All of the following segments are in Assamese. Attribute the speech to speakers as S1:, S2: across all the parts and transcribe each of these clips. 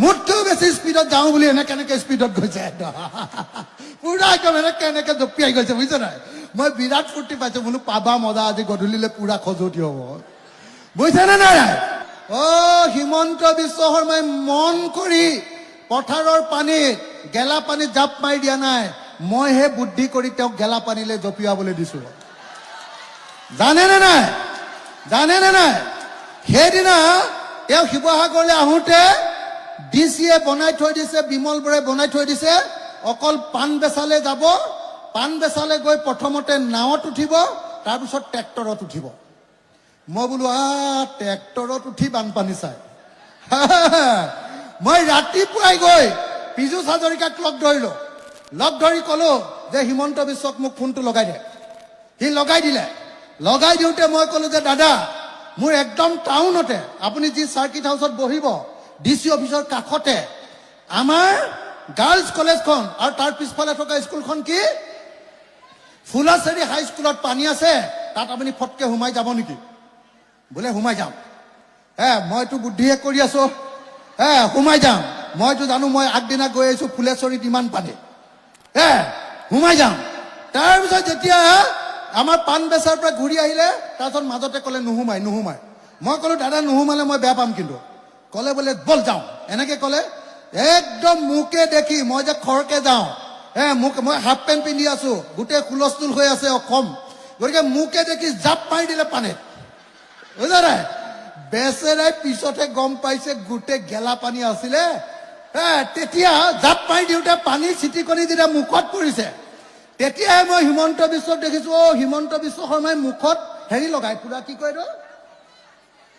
S1: মোতকেও বেছি স্পীডত যাওঁ বুলি এনেকে স্পীডত গৈছে পুৰা একদম এনেকে জঁপিয়াই গৈছে বুজিছে নাই মই বিৰাট ফূৰ্তি পাইছো বোলো পাবা মজা আজি গধূলিলে পুৰা খজুৱতি হ'ব বুজিছে নে নাই হিমন্ত বিশ্ব শৰ্মাই মন কৰি পথাৰৰ পানীত গেলা পানীত জাপ মাৰি দিয়া নাই মইহে বুদ্ধি কৰি তেওঁক গেলা পানীলৈ জঁপিয়াবলৈ দিছো জানেনে নাই সেইদিনা তেওঁ শিৱসাগৰলৈ আহোঁতে ডিচিয়ে বনাই থৈ দিছে বিমল বৰাই বনাই থৈ দিছে অকল পাণ বেচালে যাব পাণ বেচালে গৈ প্ৰথমতে নাৱত উঠিব তাৰপিছত ট্ৰেক্টৰত উঠিব মই বোলো ট্ৰেক্টৰত উঠি বানপানী চাই মই ৰাতিপুৱাই গৈ পীযুষ হাজৰিকাক লগ ধৰি ক'লো যে হিমন্ত বিশ্বক মোক ফোনটো লগাই দে সি লগাই দিলে লগাই দিওঁতে মই ক'লো যে দাদা মোৰ একদম টাউনতে আপুনি যি চাৰ্কিট হাউচত বহিব ডিচি অফিচৰ কাষতে আমাৰ গাৰ্লছ কলেজখন আৰু তাৰ পিছফালে থকা স্কুলখন কি ফুলাচেৰী হাই স্কুলত পানী আছে তাত আপুনি ফটকে সোমাই যাব নেকি বোলে সোমাই যাম মইতো বুদ্ধিয়ে কৰি আছো সোমাই যাম মইতো জানো মই আগদিনা গৈ আহিছো ফুলেশ্বৰীত ইমান পানী সোমাই যাম তাৰপিছত যেতিয়া আমাৰ পাণ বেচাৰ পৰা ঘূৰি আহিলে তাৰপিছত মাজতে ক'লে নোসোমাই মই ক'লো দাদা নোসোমালে মই বেয়া পাম কিন্তু ক'লে বোলে বল যাওঁ এনেকে ক'লে একদম মোকে দেখি মই যে খৰকে যাওঁ মই হাফ পেণ্ট পিন্ধি আছো গোটেই হুলস্থুল হৈ আছে অসম গতিকে মোকে দেখি জাপ মাৰি দিলে পানীত বুজা নাই বেচেৰাই পিছতহে গম পাইছে গোটেই গেলা পানী আছিলে তেতিয়া জাপ মাৰি দিওঁতে পানী চিটিকনি যেতিয়া মুখত পৰিছে তেতিয়াহে মই হিমন্ত বিশ্বক দেখিছো হিমন্ত বিশ্ব শৰ্মাই মুখত হেৰি লগাই পুৰা কি কয়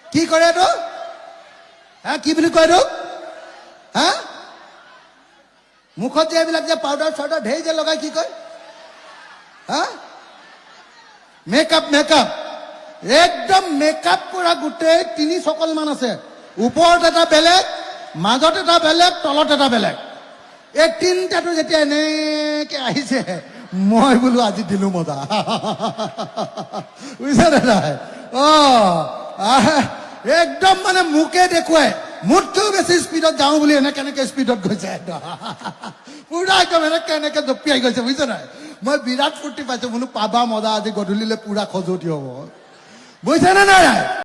S1: কি কৰে এইটো কি বুলি কয় এইটো মুখত যে এইবিলাক যে পাউডাৰ চাউডাৰ ঢেৰ যে লগাই কি কয় মেকআপ একদম মেকআপ কৰা গোটেই 3 চকল মান আছে ওপৰত এটা বেলেগ মাজত এটা বেলেগ তলত এটা বেলেগ এই তিনটাটো যেতিয়া এনেকে আহিছে মই বোলো আজি দিলো মজা বুজিছে নাই একদম মানে মোকে দেখুৱাই মোতকেও বেছি স্পীডত যাওঁ বুলি এনেকে স্পীডত গৈছে পুৰা একদম এনেকে জঁপিয়াই গৈছে বুজিছে নাই মই বিৰাট ফূৰ্তি পাইছো বোলো পাবা মজা আজি গধূলিলে পুৰা খজুৱতি হ'ব বুজিছে নে নাই